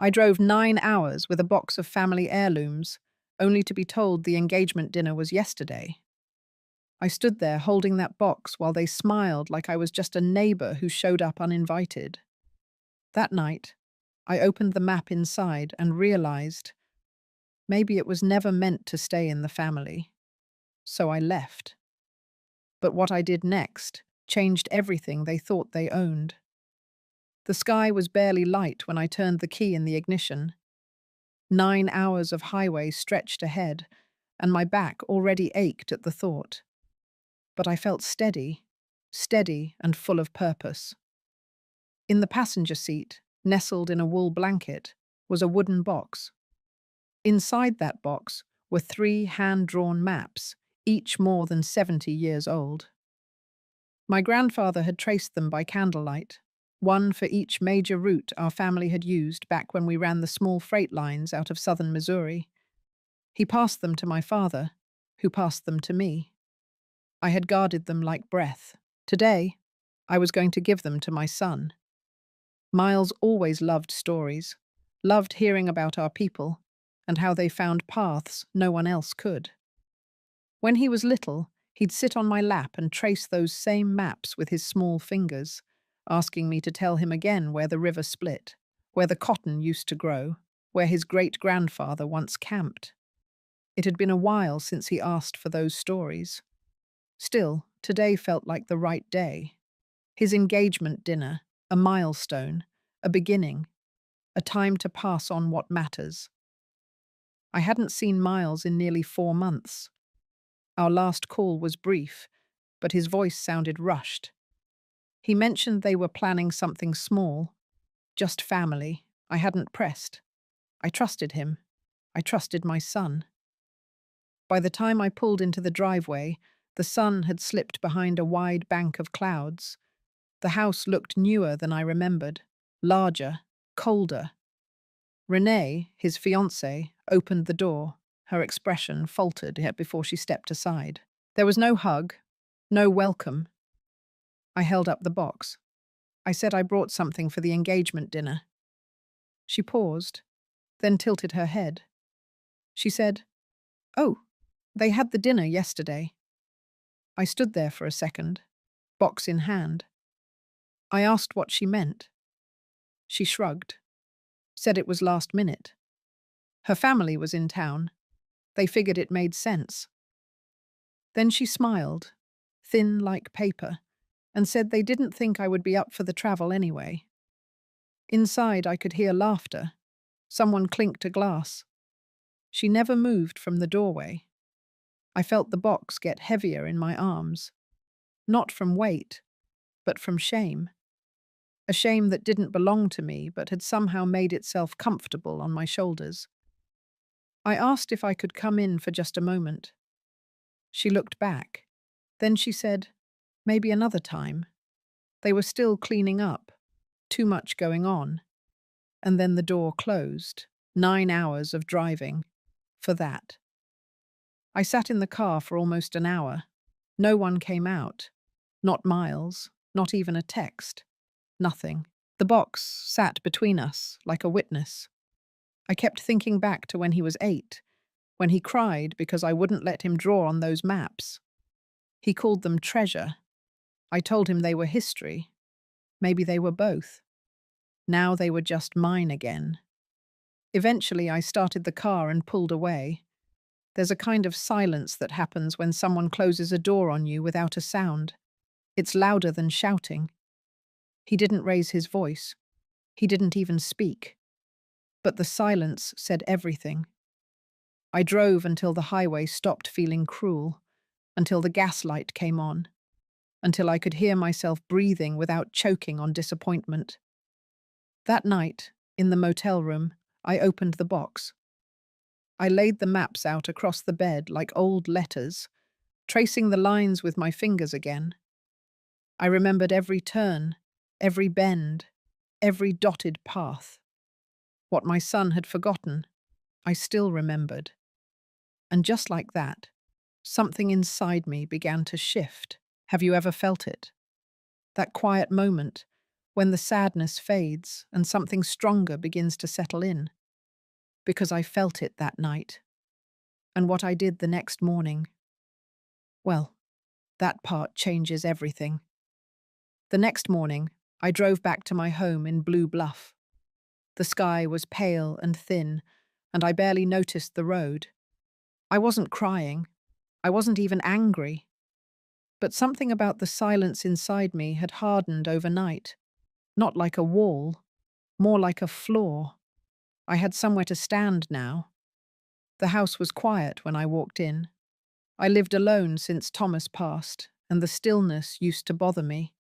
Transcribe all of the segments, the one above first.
I drove 9 hours with a box of family heirlooms, only to be told the engagement dinner was yesterday. I stood there holding that box while they smiled like I was just a neighbor who showed up uninvited. That night, I opened the map inside and realized maybe it was never meant to stay in the family. So I left. But what I did next changed everything they thought they owned. The sky was barely light when I turned the key in the ignition. 9 hours of highway stretched ahead, and my back already ached at the thought. But I felt steady and full of purpose. In the passenger seat, nestled in a wool blanket, was a wooden box. Inside that box were 3 hand-drawn maps, each more than 70 years old. My grandfather had traced them by candlelight, one for each major route our family had used back when we ran the small freight lines out of southern Missouri. He passed them to my father, who passed them to me. I had guarded them like breath. Today, I was going to give them to my son. Miles always loved stories, loved hearing about our people, and how they found paths no one else could. When he was little, he'd sit on my lap and trace those same maps with his small fingers, asking me to tell him again where the river split, where the cotton used to grow, where his great-grandfather once camped. It had been a while since he asked for those stories. Still, today felt like the right day. His engagement dinner, a milestone, a beginning, a time to pass on what matters. I hadn't seen Miles in nearly 4 months. Our last call was brief, but his voice sounded rushed. He mentioned they were planning something small, just family. I hadn't pressed. I trusted him. I trusted my son. By the time I pulled into the driveway, the sun had slipped behind a wide bank of clouds. The house looked newer than I remembered, larger, colder. Renee, his fiancée, opened the door. Her expression faltered yet before she stepped aside. There was no hug, no welcome. I held up the box. I said I brought something for the engagement dinner. She paused, then tilted her head. She said, "Oh, they had the dinner yesterday." I stood there for a second, box in hand. I asked what she meant. She shrugged, said it was last minute. Her family was in town. They figured it made sense. Then she smiled, thin like paper, and said they didn't think I would be up for the travel anyway. Inside, I could hear laughter. Someone clinked a glass. She never moved from the doorway. I felt the box get heavier in my arms. Not from weight, but from shame. A shame that didn't belong to me but had somehow made itself comfortable on my shoulders. I asked if I could come in for just a moment. She looked back. Then she said, maybe another time. They were still cleaning up. Too much going on. And then the door closed. 9 hours of driving. For that. I sat in the car for almost an hour. No one came out. Not Miles, not even a text. Nothing. The box sat between us, like a witness. I kept thinking back to when he was 8, when he cried because I wouldn't let him draw on those maps. He called them treasure. I told him they were history. Maybe they were both. Now they were just mine again. Eventually, I started the car and pulled away. There's a kind of silence that happens when someone closes a door on you without a sound. It's louder than shouting. He didn't raise his voice. He didn't even speak. But the silence said everything. I drove until the highway stopped feeling cruel, until the gaslight came on, until I could hear myself breathing without choking on disappointment. That night, in the motel room, I opened the box. I laid the maps out across the bed like old letters, tracing the lines with my fingers again. I remembered every turn, every bend, every dotted path. What my son had forgotten, I still remembered. And just like that, something inside me began to shift. Have you ever felt it? That quiet moment when the sadness fades and something stronger begins to settle in, because I felt it that night. And what I did the next morning, well, that part changes everything. The next morning, I drove back to my home in Blue Bluff. The sky was pale and thin, and I barely noticed the road. I wasn't crying. I wasn't even angry. But something about the silence inside me had hardened overnight. Not like a wall, more like a floor. I had somewhere to stand now. The house was quiet when I walked in. I lived alone since Thomas passed, and the stillness used to bother me.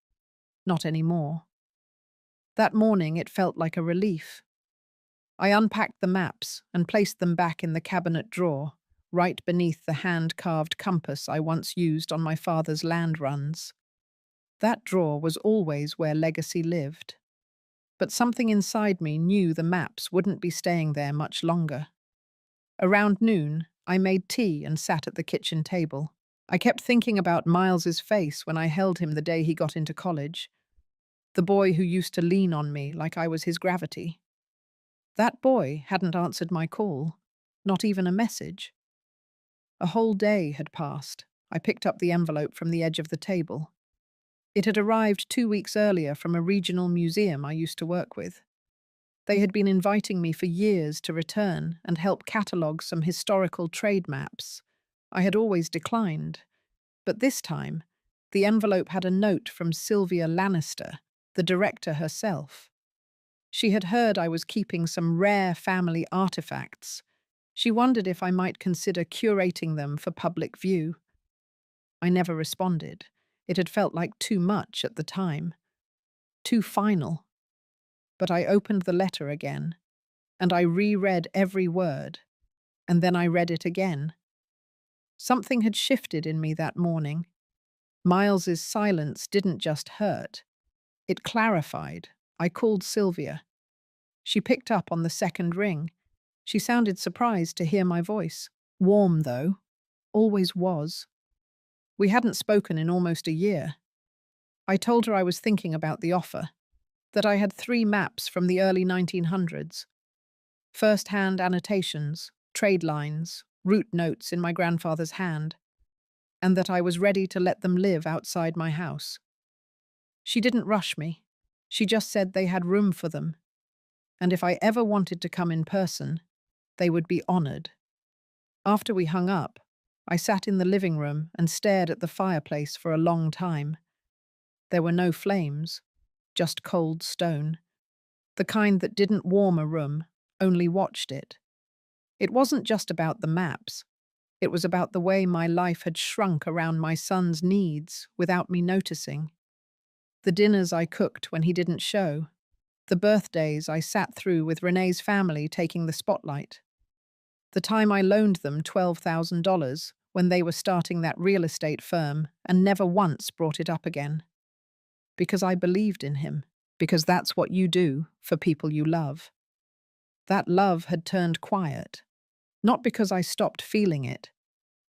Not anymore. That morning it felt like a relief. I unpacked the maps and placed them back in the cabinet drawer, right beneath the hand-carved compass I once used on my father's land runs. That drawer was always where legacy lived. But something inside me knew the maps wouldn't be staying there much longer. Around noon, I made tea and sat at the kitchen table. I kept thinking about Miles's face when I held him the day he got into college. The boy who used to lean on me like I was his gravity. That boy hadn't answered my call, not even a message. A whole day had passed. I picked up the envelope from the edge of the table. It had arrived 2 weeks earlier from a regional museum I used to work with. They had been inviting me for years to return and help catalogue some historical trade maps. I had always declined. But this time, the envelope had a note from Sylvia Lannister, the director herself. She had heard I was keeping some rare family artifacts. She wondered if I might consider curating them for public view. I never responded. It had felt like too much at the time. Too final. But I opened the letter again, and I reread every word, and then I read it again. Something had shifted in me that morning. Miles's silence didn't just hurt. It clarified. I called Sylvia. She picked up on the second ring. She sounded surprised to hear my voice. Warm, though. Always was. We hadn't spoken in almost a year. I told her I was thinking about the offer, that I had 3 maps from the early 1900s. First-hand annotations, trade lines, route notes in my grandfather's hand, and that I was ready to let them live outside my house. She didn't rush me. She just said they had room for them, and if I ever wanted to come in person, they would be honored. After we hung up, I sat in the living room and stared at the fireplace for a long time. There were no flames, just cold stone, the kind that didn't warm a room, only watched it. It wasn't just about the maps. It was about the way my life had shrunk around my son's needs without me noticing. The dinners I cooked when he didn't show. The birthdays I sat through with Renee's family taking the spotlight. The time I loaned them $12,000 when they were starting that real estate firm and never once brought it up again. Because I believed in him. Because that's what you do for people you love. That love had turned quiet. Not because I stopped feeling it,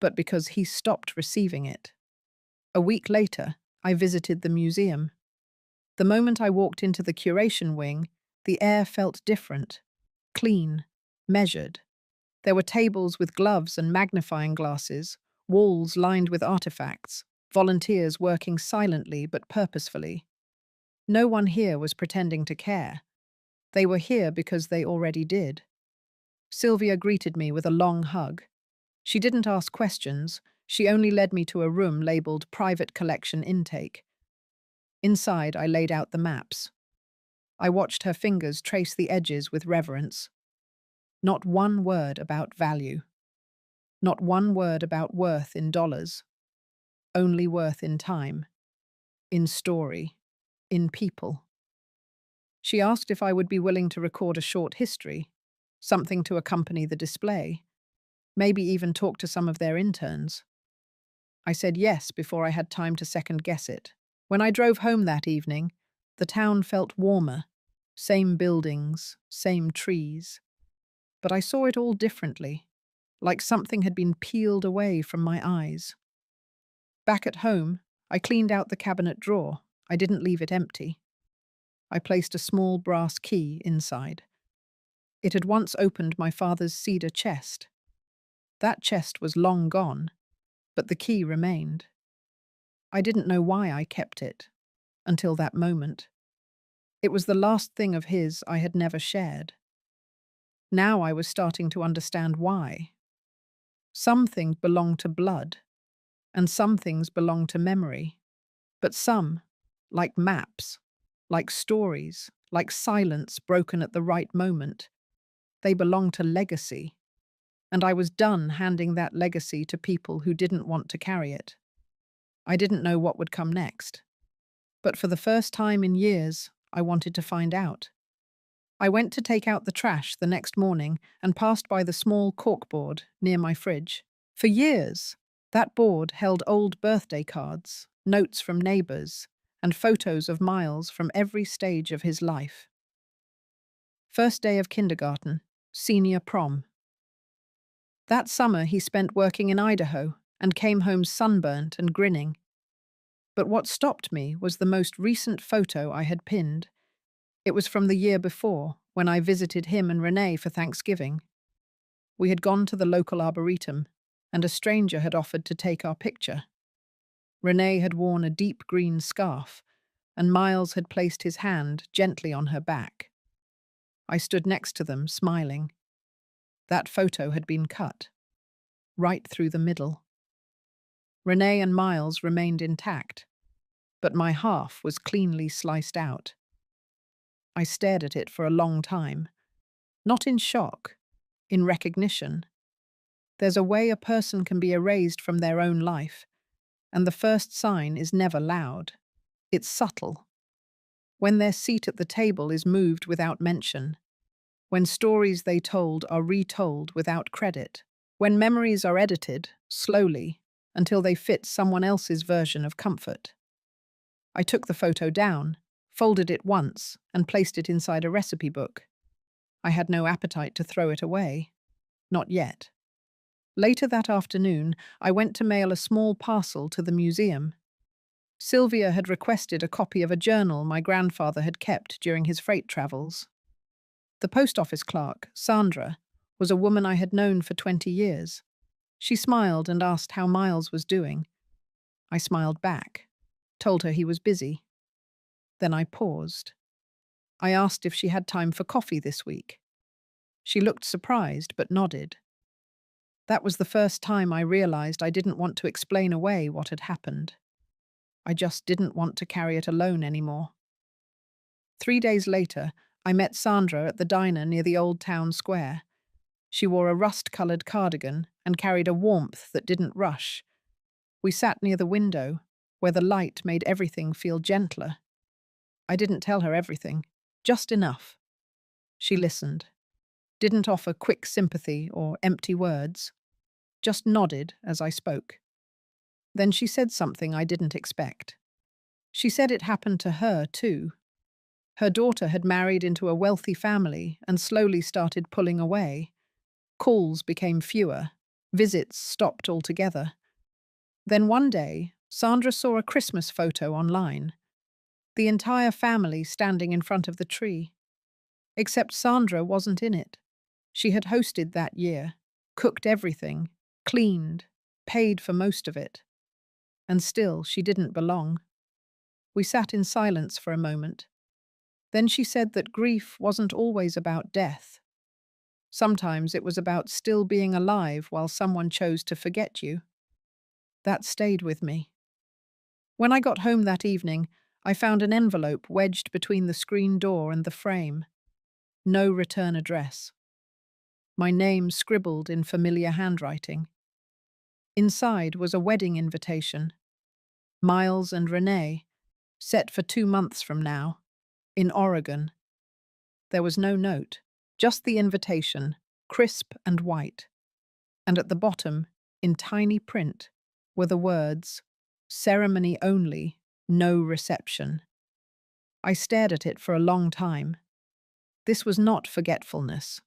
but because he stopped receiving it. A week later, I visited the museum. The moment I walked into the curation wing, the air felt different, clean, measured. There were tables with gloves and magnifying glasses, walls lined with artifacts, volunteers working silently but purposefully. No one here was pretending to care. They were here because they already did. Sylvia greeted me with a long hug. She didn't ask questions, she only led me to a room labeled Private Collection Intake. Inside, I laid out the maps. I watched her fingers trace the edges with reverence. Not one word about value. Not one word about worth in dollars. Only worth in time. In story. In people. She asked if I would be willing to record a short history, something to accompany the display, maybe even talk to some of their interns. I said yes before I had time to second-guess it. When I drove home that evening, the town felt warmer. Same buildings, same trees. But I saw it all differently, like something had been peeled away from my eyes. Back at home, I cleaned out the cabinet drawer. I didn't leave it empty. I placed a small brass key inside. It had once opened my father's cedar chest. That chest was long gone, but the key remained. I didn't know why I kept it, until that moment. It was the last thing of his I had never shared. Now I was starting to understand why. Some things belong to blood, and some things belong to memory. But some, like maps, like stories, like silence broken at the right moment, they belong to legacy. And I was done handing that legacy to people who didn't want to carry it. I didn't know what would come next. But for the first time in years, I wanted to find out. I went to take out the trash the next morning and passed by the small corkboard near my fridge. For years, that board held old birthday cards, notes from neighbours, and photos of Miles from every stage of his life. First day of kindergarten, senior prom. That summer he spent working in Idaho and came home sunburnt and grinning. But what stopped me was the most recent photo I had pinned. It was from the year before, when I visited him and Renee for Thanksgiving. We had gone to the local arboretum, and a stranger had offered to take our picture. Renee had worn a deep green scarf, and Miles had placed his hand gently on her back. I stood next to them, smiling. That photo had been cut, right through the middle. Renee and Miles remained intact, but my half was cleanly sliced out. I stared at it for a long time, not in shock, in recognition. There's a way a person can be erased from their own life, and the first sign is never loud. It's subtle. When their seat at the table is moved without mention, when stories they told are retold without credit, when memories are edited, slowly, until they fit someone else's version of comfort. I took the photo down, folded it once, and placed it inside a recipe book. I had no appetite to throw it away. Not yet. Later that afternoon, I went to mail a small parcel to the museum. Sylvia had requested a copy of a journal my grandfather had kept during his freight travels. The post office clerk, Sandra, was a woman I had known for 20 years. She smiled and asked how Miles was doing. I smiled back, told her he was busy. Then I paused. I asked if she had time for coffee this week. She looked surprised but nodded. That was the first time I realized I didn't want to explain away what had happened. I just didn't want to carry it alone anymore. 3 days later, I met Sandra at the diner near the old town square. She wore a rust-coloured cardigan and carried a warmth that didn't rush. We sat near the window, where the light made everything feel gentler. I didn't tell her everything, just enough. She listened, didn't offer quick sympathy or empty words, just nodded as I spoke. Then she said something I didn't expect. She said it happened to her, too. Her daughter had married into a wealthy family and slowly started pulling away. Calls became fewer. Visits stopped altogether. Then one day, Sandra saw a Christmas photo online. The entire family standing in front of the tree. Except Sandra wasn't in it. She had hosted that year, cooked everything, cleaned, paid for most of it. And still, she didn't belong. We sat in silence for a moment. Then she said that grief wasn't always about death. Sometimes it was about still being alive while someone chose to forget you. That stayed with me. When I got home that evening, I found an envelope wedged between the screen door and the frame. No return address. My name scribbled in familiar handwriting. Inside was a wedding invitation. Miles and Renee, set for 2 months from now, in Oregon. There was no note, just the invitation, crisp and white. And at the bottom, in tiny print, were the words, "Ceremony only, no reception." I stared at it for a long time. This was not forgetfulness.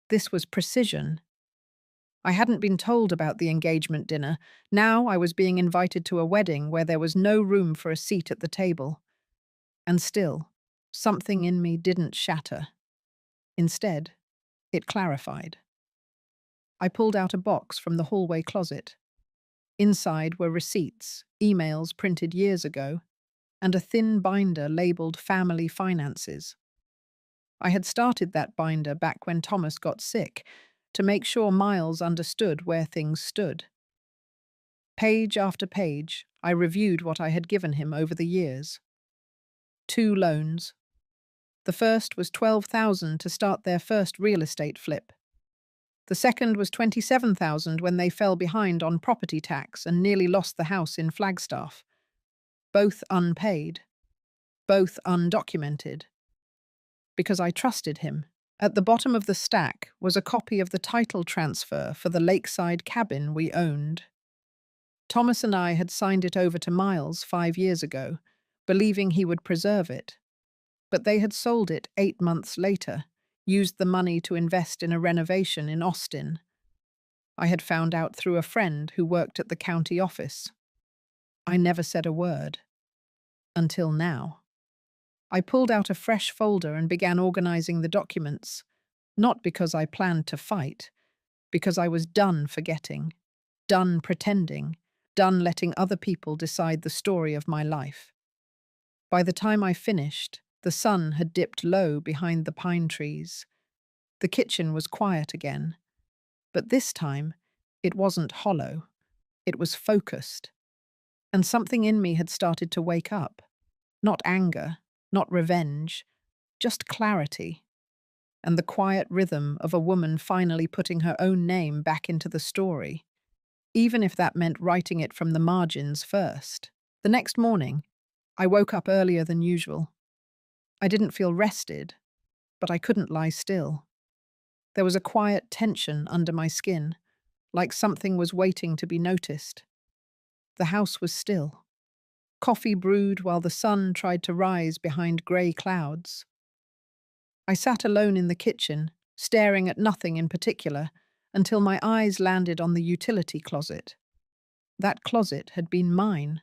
This was precision. I hadn't been told about the engagement dinner. Now I was being invited to a wedding where there was no room for a seat at the table. And still, Something in me didn't shatter. Instead, it clarified. I pulled out a box from the hallway closet. Inside were receipts, emails printed years ago, and a thin binder labeled Family Finances. I had started that binder back when Thomas got sick to make sure Miles understood where things stood. Page after page, I reviewed what I had given him over the years. 2 loans. The first was $12,000 to start their first real estate flip. The second was $27,000 when they fell behind on property tax and nearly lost the house in Flagstaff. Both unpaid. Both undocumented. Because I trusted him. At the bottom of the stack was a copy of the title transfer for the lakeside cabin we owned. Thomas and I had signed it over to Miles 5 years ago, believing he would preserve it. But they had sold it 8 months later, used the money to invest in a renovation in Austin. I had found out through a friend who worked at the county office. I never said a word. Until now. I pulled out a fresh folder and began organizing the documents, not because I planned to fight, because I was done forgetting, done pretending, done letting other people decide the story of my life. By the time I finished, the sun had dipped low behind the pine trees. The kitchen was quiet again. But this time, it wasn't hollow. It was focused. And something in me had started to wake up. Not anger, not revenge, just clarity. And the quiet rhythm of a woman finally putting her own name back into the story, even if that meant writing it from the margins first. The next morning, I woke up earlier than usual. I didn't feel rested, but I couldn't lie still. There was a quiet tension under my skin, like something was waiting to be noticed. The house was still. Coffee brewed while the sun tried to rise behind grey clouds. I sat alone in the kitchen, staring at nothing in particular, until my eyes landed on the utility closet. That closet had been mine.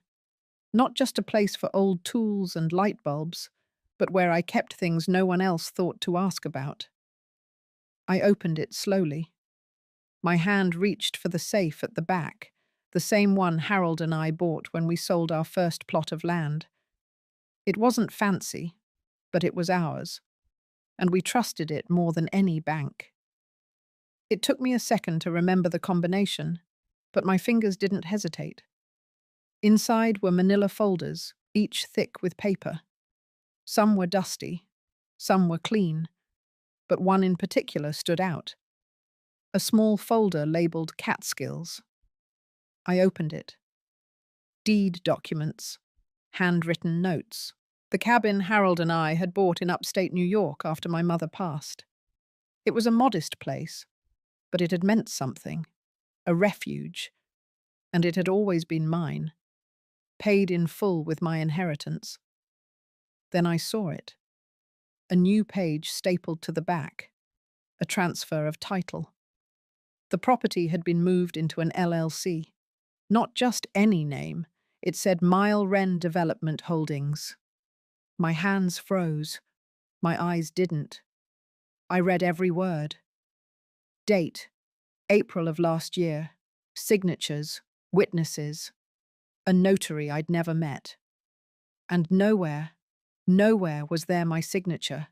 Not just a place for old tools and light bulbs, but where I kept things no one else thought to ask about. I opened it slowly. My hand reached for the safe at the back, the same one Harold and I bought when we sold our first plot of land. It wasn't fancy, but it was ours, and we trusted it more than any bank. It took me a second to remember the combination, but my fingers didn't hesitate. Inside were manila folders, each thick with paper. Some were dusty, some were clean, but one in particular stood out. A small folder labeled Catskills. I opened it. Deed documents, handwritten notes. The cabin Harold and I had bought in upstate New York after my mother passed. It was a modest place, but it had meant something, a refuge, and it had always been mine, paid in full with my inheritance. Then I saw it. A new page stapled to the back, a transfer of title. The property had been moved into an LLC. Not just any name, it said Mile Wren Development Holdings. My hands froze. My eyes didn't. I read every word. Date, April of last year. Signatures, witnesses. A notary I'd never met. And nowhere was there my signature.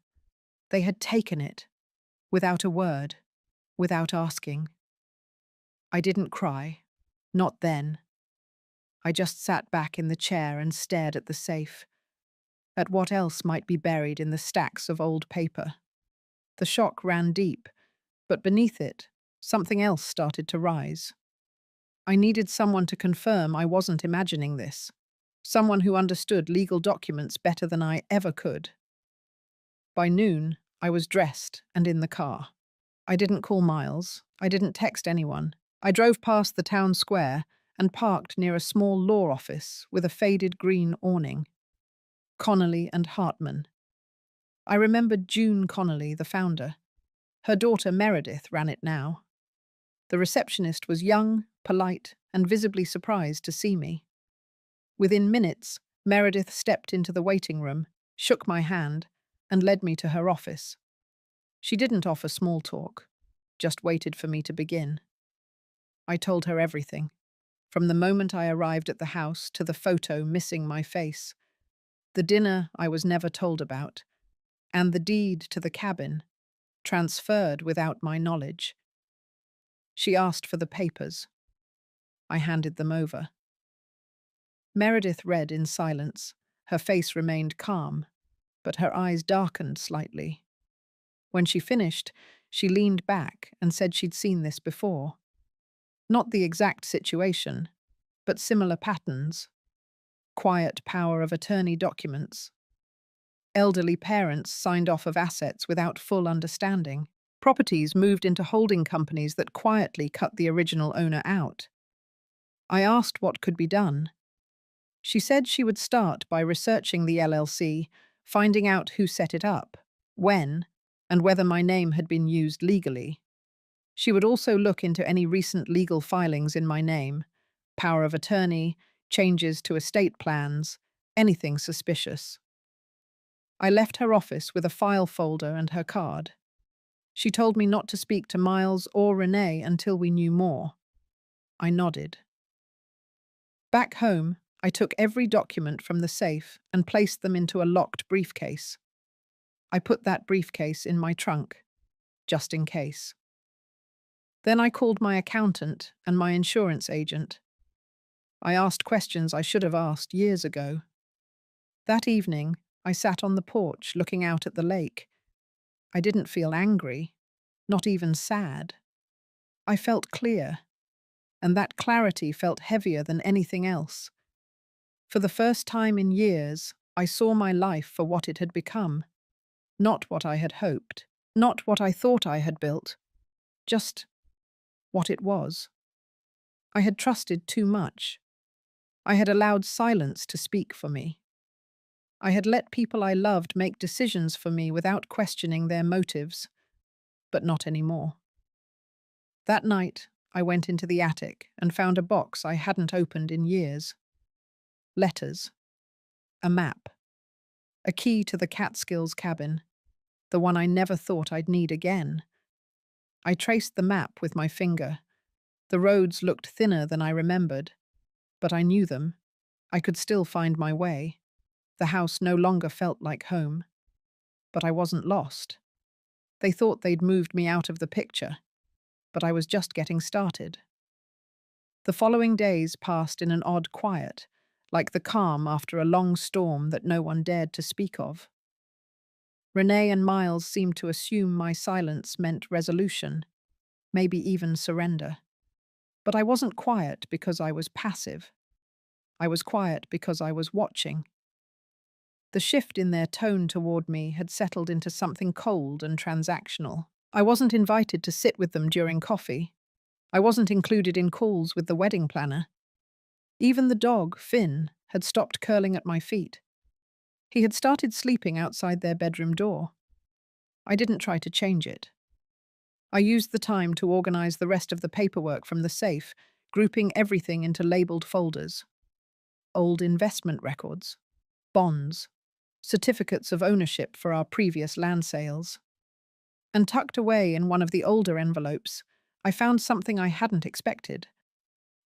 They had taken it, without a word, without asking. I didn't cry, not then. I just sat back in the chair and stared at the safe, at what else might be buried in the stacks of old paper. The shock ran deep, but beneath it, something else started to rise. I needed someone to confirm I wasn't imagining this, someone who understood legal documents better than I ever could. By noon, I was dressed and in the car. I didn't call Miles. I didn't text anyone. I drove past the town square and parked near a small law office with a faded green awning. Connolly and Hartman. I remembered June Connolly, the founder. Her daughter Meredith ran it now. The receptionist was young, polite, and visibly surprised to see me. Within minutes, Meredith stepped into the waiting room, shook my hand, and led me to her office. She didn't offer small talk, just waited for me to begin. I told her everything, from the moment I arrived at the house to the photo missing my face, the dinner I was never told about, and the deed to the cabin, transferred without my knowledge. She asked for the papers. I handed them over. Meredith read in silence. Her face remained calm, but her eyes darkened slightly. When she finished, she leaned back and said she'd seen this before. Not the exact situation, but similar patterns. Quiet power of attorney documents. Elderly parents signed off of assets without full understanding. Properties moved into holding companies that quietly cut the original owner out. I asked what could be done. She said she would start by researching the LLC, finding out who set it up, when, and whether my name had been used legally. She would also look into any recent legal filings in my name, power of attorney, changes to estate plans, anything suspicious. I left her office with a file folder and her card. She told me not to speak to Miles or Renee until we knew more. I nodded. Back home, I took every document from the safe and placed them into a locked briefcase. I put that briefcase in my trunk, just in case. Then I called my accountant and my insurance agent. I asked questions I should have asked years ago. That evening, I sat on the porch looking out at the lake. I didn't feel angry, not even sad. I felt clear, and that clarity felt heavier than anything else. For the first time in years, I saw my life for what it had become. Not what I had hoped, not what I thought I had built, just what it was. I had trusted too much. I had allowed silence to speak for me. I had let people I loved make decisions for me without questioning their motives, but not anymore. That night, I went into the attic and found a box I hadn't opened in years. Letters. A map. A key to the Catskills cabin, the one I never thought I'd need again. I traced the map with my finger. The roads looked thinner than I remembered, but I knew them. I could still find my way. The house no longer felt like home. But I wasn't lost. They thought they'd moved me out of the picture, but I was just getting started. The following days passed in an odd quiet, like the calm after a long storm that no one dared to speak of. Renee and Miles seemed to assume my silence meant resolution, maybe even surrender. But I wasn't quiet because I was passive. I was quiet because I was watching. The shift in their tone toward me had settled into something cold and transactional. I wasn't invited to sit with them during coffee. I wasn't included in calls with the wedding planner. Even the dog, Finn, had stopped curling at my feet. He had started sleeping outside their bedroom door. I didn't try to change it. I used the time to organize the rest of the paperwork from the safe, grouping everything into labeled folders. Old investment records, bonds, certificates of ownership for our previous land sales. And tucked away in one of the older envelopes, I found something I hadn't expected.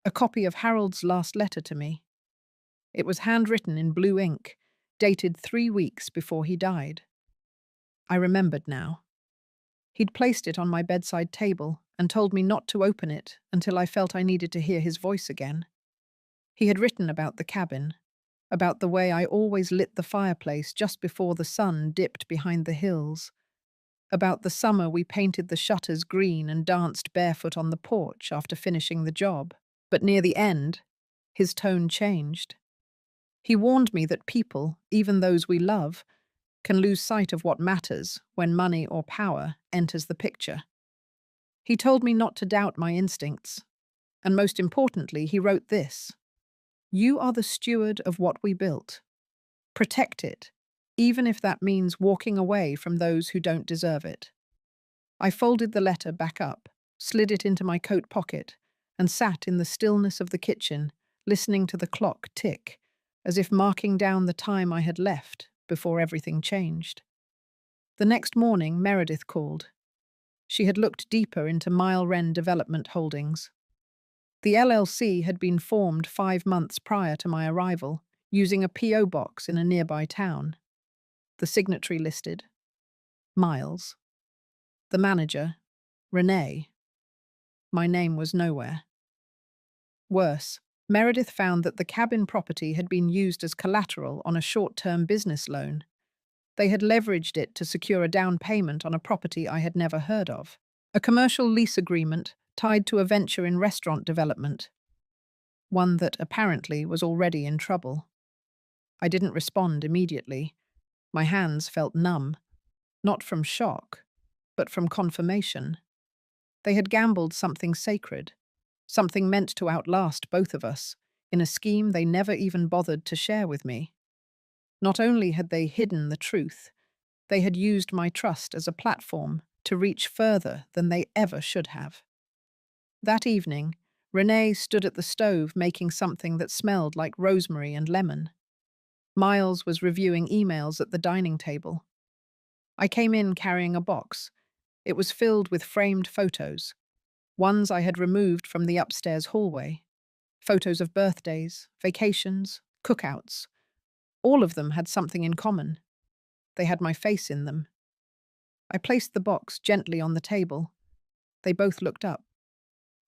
A copy of Harold's last letter to me. It was handwritten in blue ink, dated 3 weeks before he died. I remembered now. He'd placed it on my bedside table and told me not to open it until I felt I needed to hear his voice again. He had written about the cabin, about the way I always lit the fireplace just before the sun dipped behind the hills, about the summer we painted the shutters green and danced barefoot on the porch after finishing the job. But near the end, his tone changed. He warned me that people, even those we love, can lose sight of what matters when money or power enters the picture. He told me not to doubt my instincts, and most importantly, he wrote this: "You are the steward of what we built. Protect it, even if that means walking away from those who don't deserve it." I folded the letter back up, slid it into my coat pocket, and sat in the stillness of the kitchen, listening to the clock tick, as if marking down the time I had left before everything changed. The next morning, Meredith called. She had looked deeper into Mile Wren Development Holdings. The LLC had been formed 5 months prior to my arrival, using a P.O. box in a nearby town. The signatory listed: Miles. The manager: Renee. My name was nowhere. Worse, Meredith found that the cabin property had been used as collateral on a short-term business loan. They had leveraged it to secure a down payment on a property I had never heard of. A commercial lease agreement tied to a venture in restaurant development, one that apparently was already in trouble. I didn't respond immediately. My hands felt numb, not from shock, but from confirmation. They had gambled something sacred, something meant to outlast both of us, in a scheme they never even bothered to share with me. Not only had they hidden the truth, they had used my trust as a platform to reach further than they ever should have. That evening, Renee stood at the stove making something that smelled like rosemary and lemon. Miles was reviewing emails at the dining table. I came in carrying a box. It was filled with framed photos, ones I had removed from the upstairs hallway. Photos of birthdays, vacations, cookouts. All of them had something in common. They had my face in them. I placed the box gently on the table. They both looked up.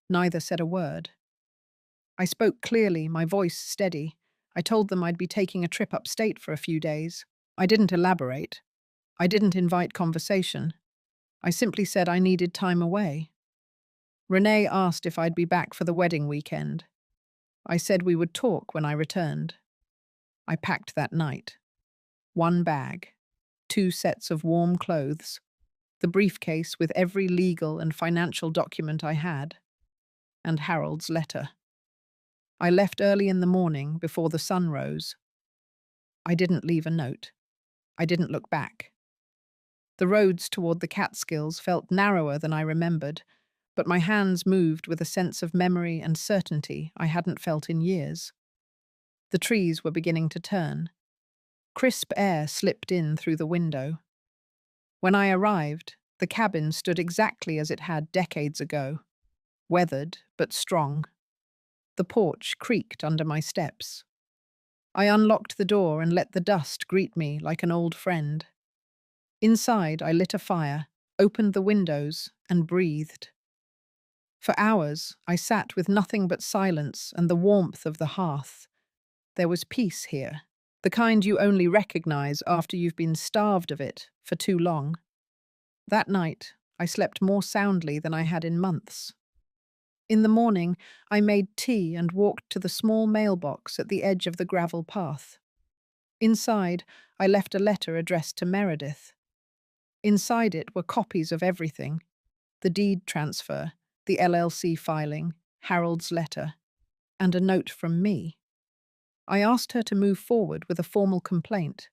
Neither said a word. I spoke clearly, my voice steady. I told them I'd be taking a trip upstate for a few days. I didn't elaborate. I didn't invite conversation. I simply said I needed time away. Renee asked if I'd be back for the wedding weekend. I said we would talk when I returned. I packed that night. 1 bag, 2 sets of warm clothes, the briefcase with every legal and financial document I had, and Harold's letter. I left early in the morning before the sun rose. I didn't leave a note. I didn't look back. The roads toward the Catskills felt narrower than I remembered, but my hands moved with a sense of memory and certainty I hadn't felt in years. The trees were beginning to turn. Crisp air slipped in through the window. When I arrived, the cabin stood exactly as it had decades ago, weathered but strong. The porch creaked under my steps. I unlocked the door and let the dust greet me like an old friend. Inside, I lit a fire, opened the windows, and breathed. For hours, I sat with nothing but silence and the warmth of the hearth. There was peace here, the kind you only recognize after you've been starved of it for too long. That night, I slept more soundly than I had in months. In the morning, I made tea and walked to the small mailbox at the edge of the gravel path. Inside, I left a letter addressed to Meredith. Inside it were copies of everything: the deed transfer, the LLC filing, Harold's letter, and a note from me. I asked her to move forward with a formal complaint.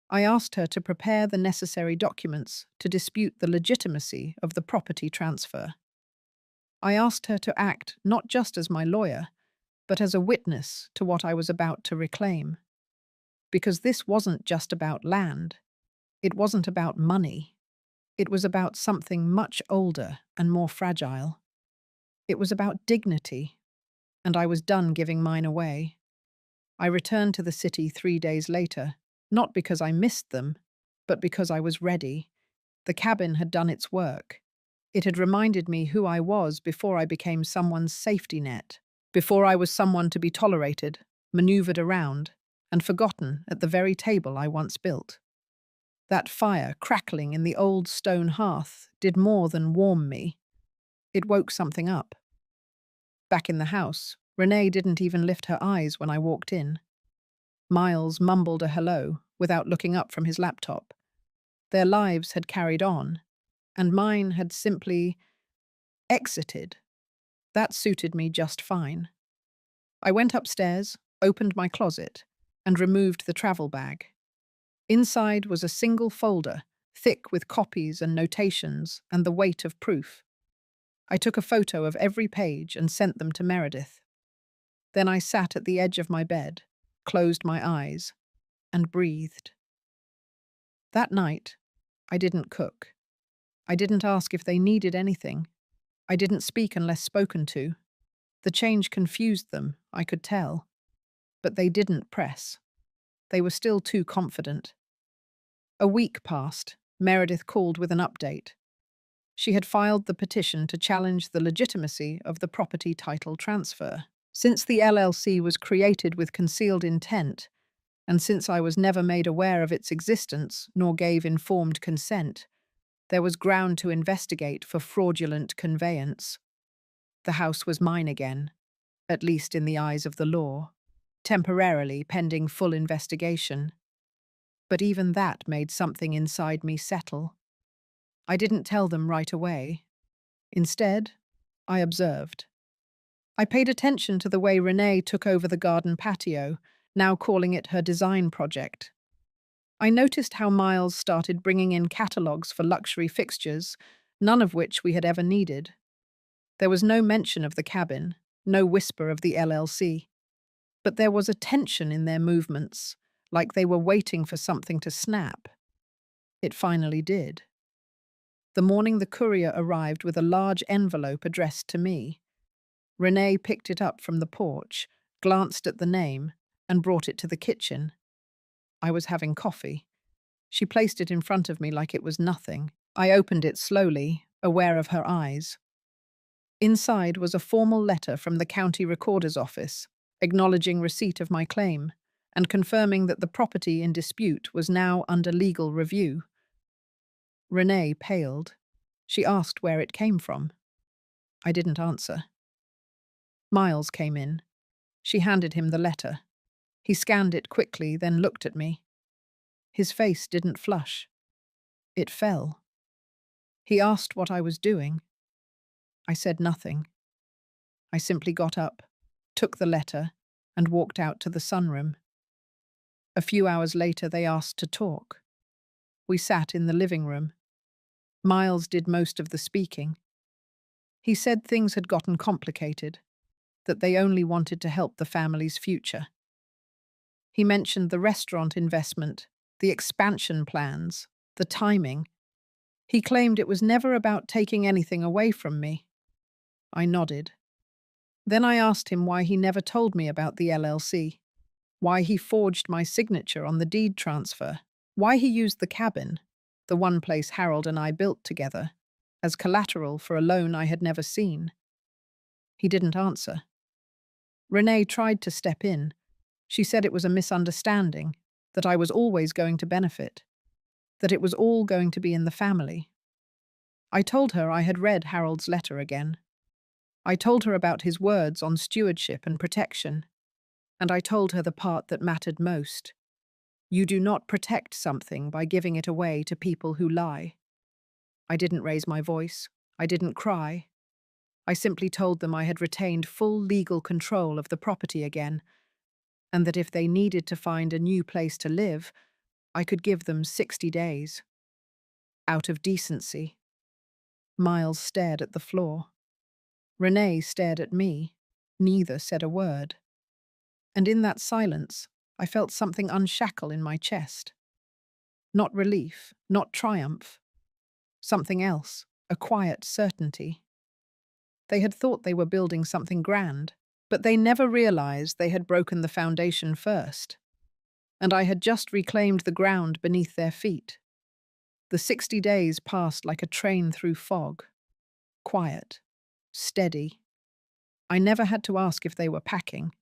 I asked her to prepare the necessary documents to dispute the legitimacy of the property transfer. I asked her to act not just as my lawyer, but as a witness to what I was about to reclaim. Because this wasn't just about land. It wasn't about money. It was about something much older and more fragile. It was about dignity, and I was done giving mine away. I returned to the city 3 days later, not because I missed them, but because I was ready. The cabin had done its work. It had reminded me who I was before I became someone's safety net, before I was someone to be tolerated, maneuvered around, and forgotten at the very table I once built. That fire crackling in the old stone hearth did more than warm me. It woke something up. Back in the house, Renee didn't even lift her eyes when I walked in. Miles mumbled a hello without looking up from his laptop. Their lives had carried on, and mine had simply exited. That suited me just fine. I went upstairs, opened my closet, and removed the travel bag. Inside was a single folder, thick with copies and notations and the weight of proof. I took a photo of every page and sent them to Meredith. Then I sat at the edge of my bed, closed my eyes, and breathed. That night, I didn't cook. I didn't ask if they needed anything. I didn't speak unless spoken to. The change confused them, I could tell. But they didn't press. They were still too confident. A week passed. Meredith called with an update. She had filed the petition to challenge the legitimacy of the property title transfer. Since the LLC was created with concealed intent, and since I was never made aware of its existence nor gave informed consent, there was ground to investigate for fraudulent conveyance. The house was mine again, at least in the eyes of the law, temporarily pending full investigation. But even that made something inside me settle. I didn't tell them right away. Instead, I observed. I paid attention to the way Renee took over the garden patio, now calling it her design project. I noticed how Miles started bringing in catalogues for luxury fixtures, none of which we had ever needed. There was no mention of the cabin, no whisper of the LLC. But there was a tension in their movements, like they were waiting for something to snap. It finally did. The morning the courier arrived with a large envelope addressed to me, Renee picked it up from the porch, glanced at the name, and brought it to the kitchen. I was having coffee. She placed it in front of me like it was nothing. I opened it slowly, aware of her eyes. Inside was a formal letter from the county recorder's office, acknowledging receipt of my claim and confirming that the property in dispute was now under legal review. Renee paled. She asked where it came from. I didn't answer. Miles came in. She handed him the letter. He scanned it quickly, then looked at me. His face didn't flush. It fell. He asked what I was doing. I said nothing. I simply got up, took the letter, and walked out to the sunroom. A few hours later, they asked to talk. We sat in the living room. Miles did most of the speaking. He said things had gotten complicated, that they only wanted to help the family's future. He mentioned the restaurant investment, the expansion plans, the timing. He claimed it was never about taking anything away from me. I nodded. Then I asked him why he never told me about the LLC, why he forged my signature on the deed transfer, why he used the cabin, the one place Harold and I built together, as collateral for a loan I had never seen. He didn't answer. Renee tried to step in. She said it was a misunderstanding, that I was always going to benefit, that it was all going to be in the family. I told her I had read Harold's letter again. I told her about his words on stewardship and protection, and I told her the part that mattered most. You do not protect something by giving it away to people who lie. I didn't raise my voice. I didn't cry. I simply told them I had retained full legal control of the property again, and that if they needed to find a new place to live, I could give them 60 days. Out of decency. Miles stared at the floor. Renee stared at me. Neither said a word. And in that silence, I felt something unshackle in my chest. Not relief, not triumph. Something else, a quiet certainty. They had thought they were building something grand, but they never realized they had broken the foundation first. And I had just reclaimed the ground beneath their feet. The 60 days passed like a train through fog. Quiet. Steady. I never had to ask if they were packing.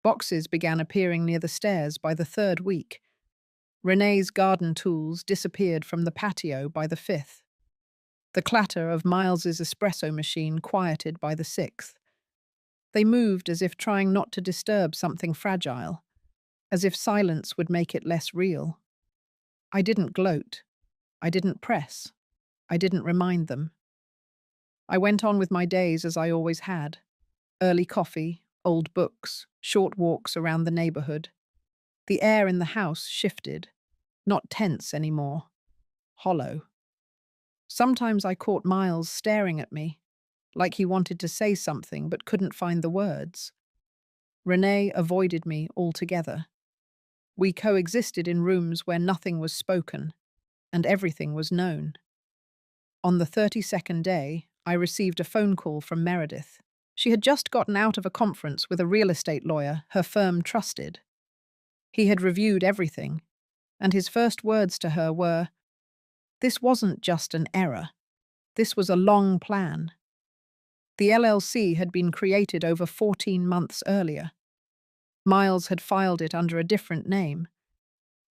Boxes began appearing near the stairs by the 3rd week. Renee's garden tools disappeared from the patio by the 5th. The clatter of Miles's espresso machine quieted by the 6th. They moved as if trying not to disturb something fragile, as if silence would make it less real. I didn't gloat. I didn't press. I didn't remind them. I went on with my days as I always had. Early coffee, old books, short walks around the neighborhood. The air in the house shifted, not tense anymore, hollow. Sometimes I caught Miles staring at me, like he wanted to say something but couldn't find the words. Renee avoided me altogether. We coexisted in rooms where nothing was spoken, and everything was known. On the 32nd day, I received a phone call from Meredith. She had just gotten out of a conference with a real estate lawyer her firm trusted. He had reviewed everything, and his first words to her were, "This wasn't just an error. This was a long plan." The LLC had been created over 14 months earlier. Miles had filed it under a different name.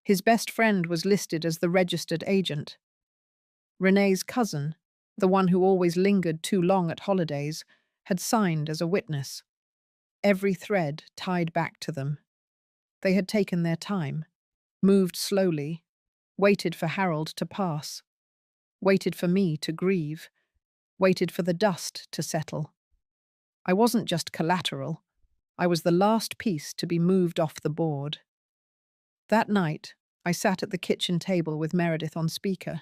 His best friend was listed as the registered agent. Renee's cousin, the one who always lingered too long at holidays, had signed as a witness. Every thread tied back to them. They had taken their time, moved slowly, waited for Harold to pass, waited for me to grieve, waited for the dust to settle. I wasn't just collateral. I was the last piece to be moved off the board. That night, I sat at the kitchen table with Meredith on speaker.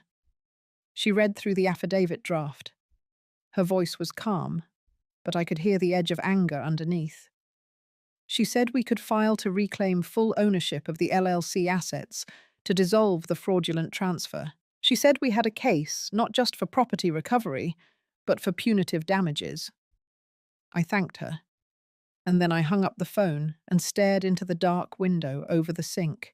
She read through the affidavit draft. Her voice was calm, but I could hear the edge of anger underneath. She said we could file to reclaim full ownership of the LLC assets, to dissolve the fraudulent transfer. She said we had a case not just for property recovery, but for punitive damages. I thanked her, and then I hung up the phone and stared into the dark window over the sink.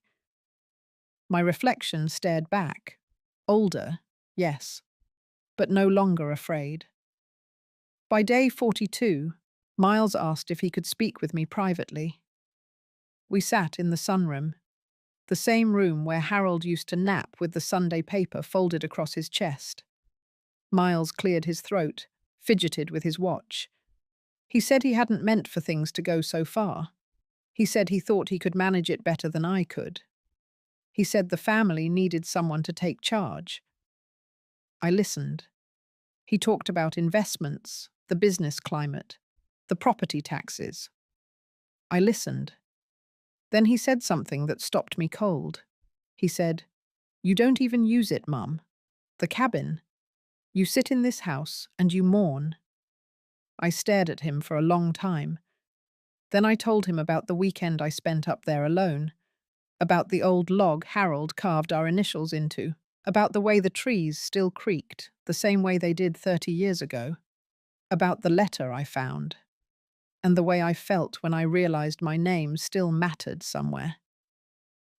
My reflection stared back. Older, yes, but no longer afraid. By day 42, Miles asked if he could speak with me privately. We sat in the sunroom, the same room where Harold used to nap with the Sunday paper folded across his chest. Miles cleared his throat, fidgeted with his watch. He said he hadn't meant for things to go so far. He said he thought he could manage it better than I could. He said the family needed someone to take charge. I listened. He talked about investments, the business climate, the property taxes. I listened. Then he said something that stopped me cold. He said, "You don't even use it, Mum. The cabin. You sit in this house and you mourn." I stared at him for a long time. Then I told him about the weekend I spent up there alone, about the old log Harold carved our initials into, about the way the trees still creaked, the same way they did 30 years ago, about the letter I found, and the way I felt when I realized my name still mattered somewhere.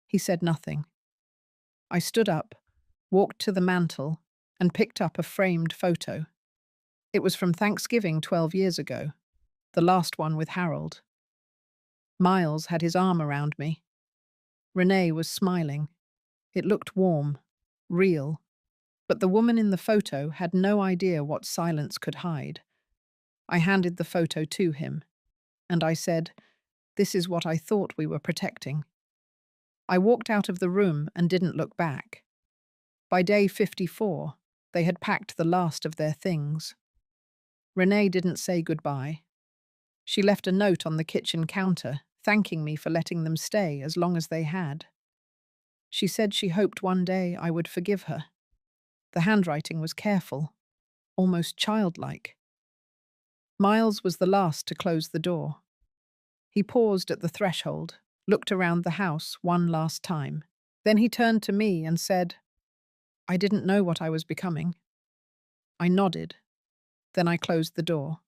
He said nothing. I stood up, walked to the mantel, and picked up a framed photo. It was from Thanksgiving 12 years ago, the last one with Harold. Miles had his arm around me. Renee was smiling. It looked warm, real, but the woman in the photo had no idea what silence could hide. I handed the photo to him, and I said, "This is what I thought we were protecting." I walked out of the room and didn't look back. By day 54, they had packed the last of their things. Renee didn't say goodbye. She left a note on the kitchen counter, thanking me for letting them stay as long as they had. She said she hoped one day I would forgive her. The handwriting was careful, almost childlike. Miles was the last to close the door. He paused at the threshold, looked around the house one last time. Then he turned to me and said, "I didn't know what I was becoming." I nodded. Then I closed the door.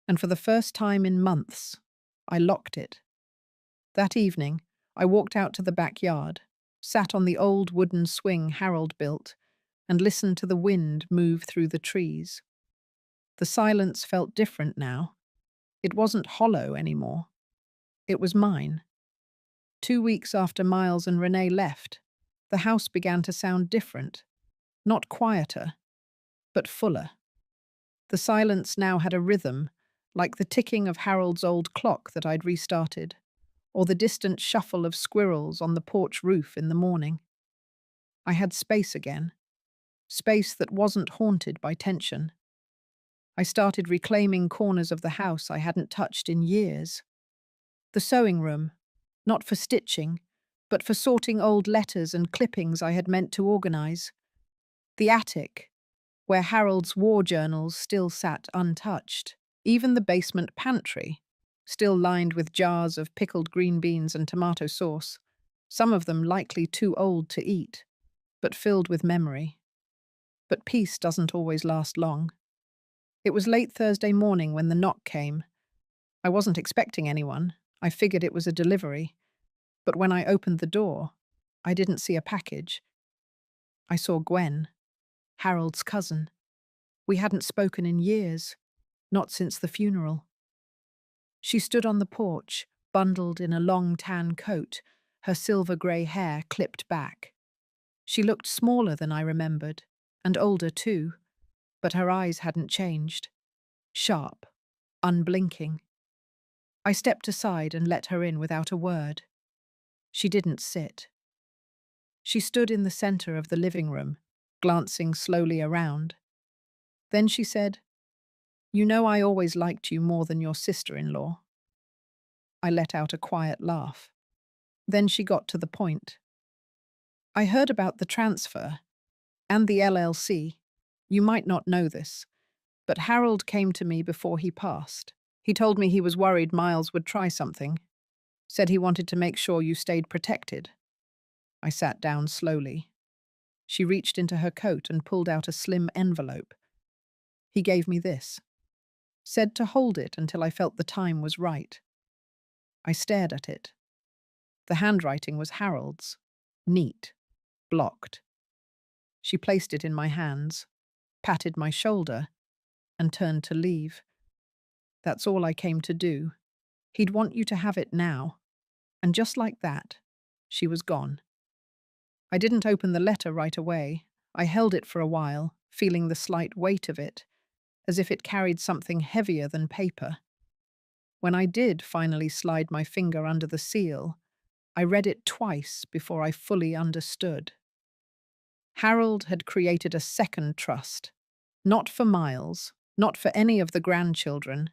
And for the first time in months, I locked it. That evening, I walked out to the backyard, sat on the old wooden swing Harold built, and listened to the wind move through the trees. The silence felt different now. It wasn't hollow anymore. It was mine. 2 weeks after Miles and Renee left, the house began to sound different. Not quieter, but fuller. The silence now had a rhythm, like the ticking of Harold's old clock that I'd restarted, or the distant shuffle of squirrels on the porch roof in the morning. I had space again. Space that wasn't haunted by tension. I started reclaiming corners of the house I hadn't touched in years. The sewing room, not for stitching, but for sorting old letters and clippings I had meant to organize. The attic, where Harold's war journals still sat untouched. Even the basement pantry, still lined with jars of pickled green beans and tomato sauce, some of them likely too old to eat. but filled with memory. But peace doesn't always last long. It was late Thursday morning when the knock came. I wasn't expecting anyone. I figured it was a delivery. But when I opened the door, I didn't see a package. I saw Gwen, Harold's cousin. We hadn't spoken in years, not since the funeral. She stood on the porch, bundled in a long tan coat, her silver-grey hair clipped back. She looked smaller than I remembered, and older too, but her eyes hadn't changed. Sharp, unblinking. I stepped aside and let her in without a word. She didn't sit. She stood in the center of the living room, glancing slowly around. Then she said, "You know I always liked you more than your sister-in-law." I let out a quiet laugh. Then she got to the point. "I heard about the transfer and the LLC. You might not know this, but Harold came to me before he passed. He told me he was worried Miles would try something. Said he wanted to make sure you stayed protected." I sat down slowly. She reached into her coat and pulled out a slim envelope. "He gave me this. Said to hold it until I felt the time was right." I stared at it. The handwriting was Harold's. Neat. Blocked. She placed it in my hands, patted my shoulder, and turned to leave. "That's all I came to do. He'd want you to have it now." And just like that, she was gone. I didn't open the letter right away. I held it for a while, feeling the slight weight of it, as if it carried something heavier than paper. When I did finally slide my finger under the seal, I read it twice before I fully understood. Harold had created a second trust. Not for Miles, not for any of the grandchildren,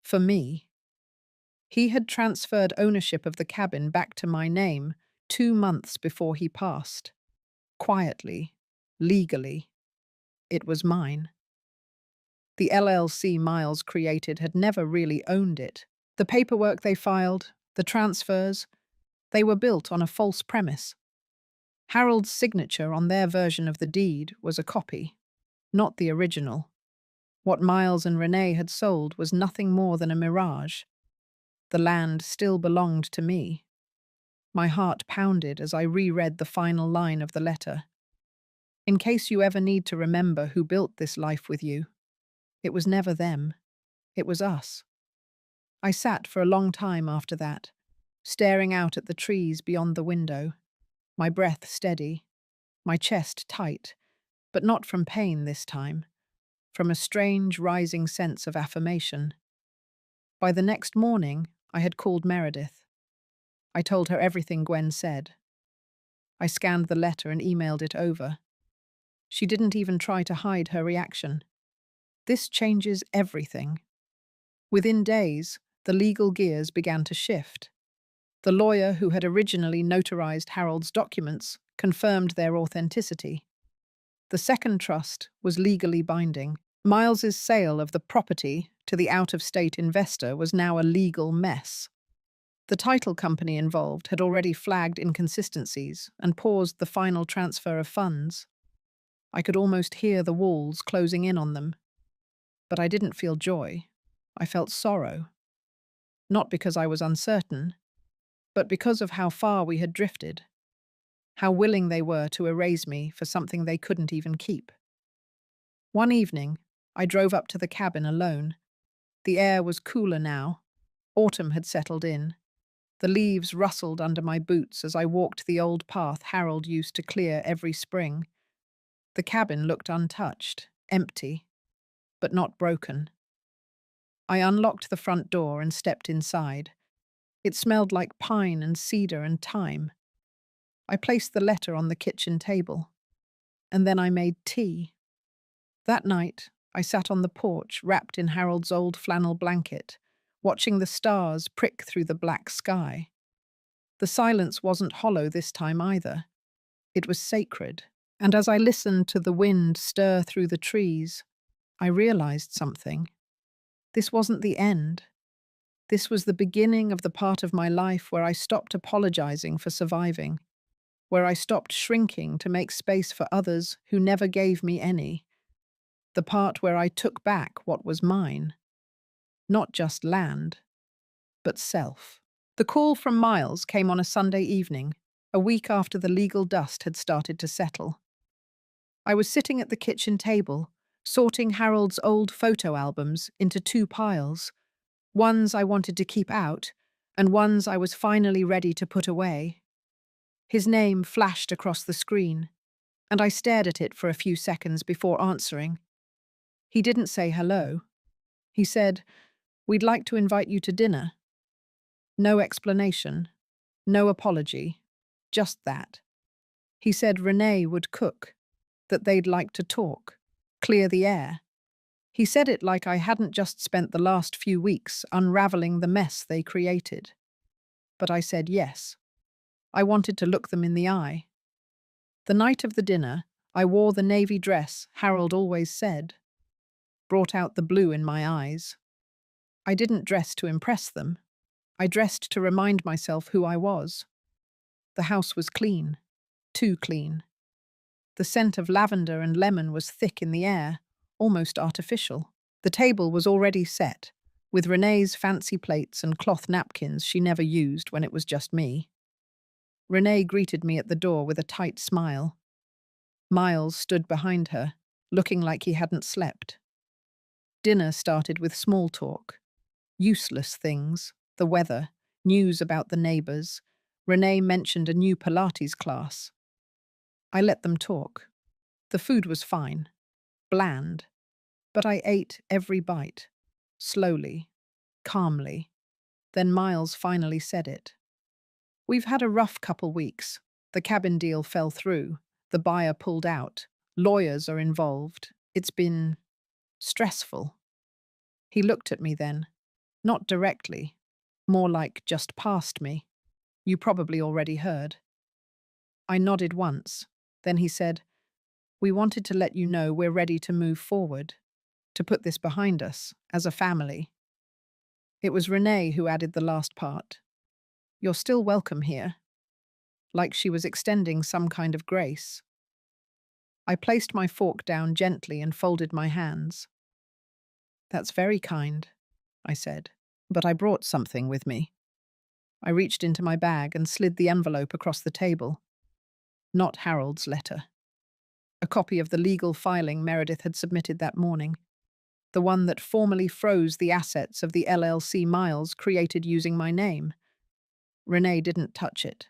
for me. He had transferred ownership of the cabin back to my name 2 months before he passed. Quietly, legally, it was mine. The LLC Miles created had never really owned it. The paperwork they filed, the transfers, they were built on a false premise. Harold's signature on their version of the deed was a copy, not the original. What Miles and Renee had sold was nothing more than a mirage. The land still belonged to me. My heart pounded as I reread the final line of the letter. "In case you ever need to remember who built this life with you, it was never them. It was us." I sat for a long time after that, staring out at the trees beyond the window, my breath steady, my chest tight, but not from pain this time, from a strange rising sense of affirmation. By the next morning, I had called Meredith. I told her everything Gwen said. I scanned the letter and emailed it over. She didn't even try to hide her reaction. This changes everything. Within days, the legal gears began to shift. The lawyer who had originally notarized Harold's documents confirmed their authenticity. The second trust was legally binding. Miles's sale of the property to the out-of-state investor was now a legal mess. The title company involved had already flagged inconsistencies and paused the final transfer of funds. I could almost hear the walls closing in on them. But I didn't feel joy. I felt sorrow. Not because I was uncertain, but because of how far we had drifted. How willing they were to erase me for something they couldn't even keep. One evening, I drove up to the cabin alone. The air was cooler now. Autumn had settled in. The leaves rustled under my boots as I walked the old path Harold used to clear every spring. The cabin looked untouched, empty, but not broken. I unlocked the front door and stepped inside. It smelled like pine and cedar and thyme. I placed the letter on the kitchen table, and then I made tea. That night, I sat on the porch wrapped in Harold's old flannel blanket, watching the stars prick through the black sky. The silence wasn't hollow this time either. It was sacred, and as I listened to the wind stir through the trees, I realized something. This wasn't the end. This was the beginning of the part of my life where I stopped apologizing for surviving. where I stopped shrinking to make space for others who never gave me any. The part where I took back what was mine. Not just land, but self. The call from Miles came on a Sunday evening, a week after the legal dust had started to settle. I was sitting at the kitchen table, sorting Harold's old photo albums into two piles, ones I wanted to keep out, and ones I was finally ready to put away. His name flashed across the screen, and I stared at it for a few seconds before answering. He didn't say hello. He said, "We'd like to invite you to dinner." No explanation, no apology, just that. He said Renee would cook, that they'd like to talk, clear the air. He said it like I hadn't just spent the last few weeks unraveling the mess they created. But I said yes. I wanted to look them in the eye. The night of the dinner, I wore the navy dress Harold always said, brought out the blue in my eyes. I didn't dress to impress them. I dressed to remind myself who I was. The house was clean, too clean. The scent of lavender and lemon was thick in the air, almost artificial. The table was already set, with Renee's fancy plates and cloth napkins she never used when it was just me. Renee greeted me at the door with a tight smile. Miles stood behind her, looking like he hadn't slept. Dinner started with small talk. Useless things, the weather, news about the neighbors. Renee mentioned a new Pilates class. I let them talk. The food was fine, bland, but I ate every bite, slowly, calmly. Then Miles finally said it. "We've had a rough couple weeks. The cabin deal fell through. The buyer pulled out. Lawyers are involved. It's been stressful." He looked at me then, not directly, more like just past me. "You probably already heard." I nodded once. Then he said, "We wanted to let you know we're ready to move forward, to put this behind us, as a family." It was Renee who added the last part. "You're still welcome here," like she was extending some kind of grace. I placed my fork down gently and folded my hands. "That's very kind," I said, "but I brought something with me." I reached into my bag and slid the envelope across the table. Not Harold's letter. A copy of the legal filing Meredith had submitted that morning. The one that formally froze the assets of the LLC Miles created using my name. Renee didn't touch it.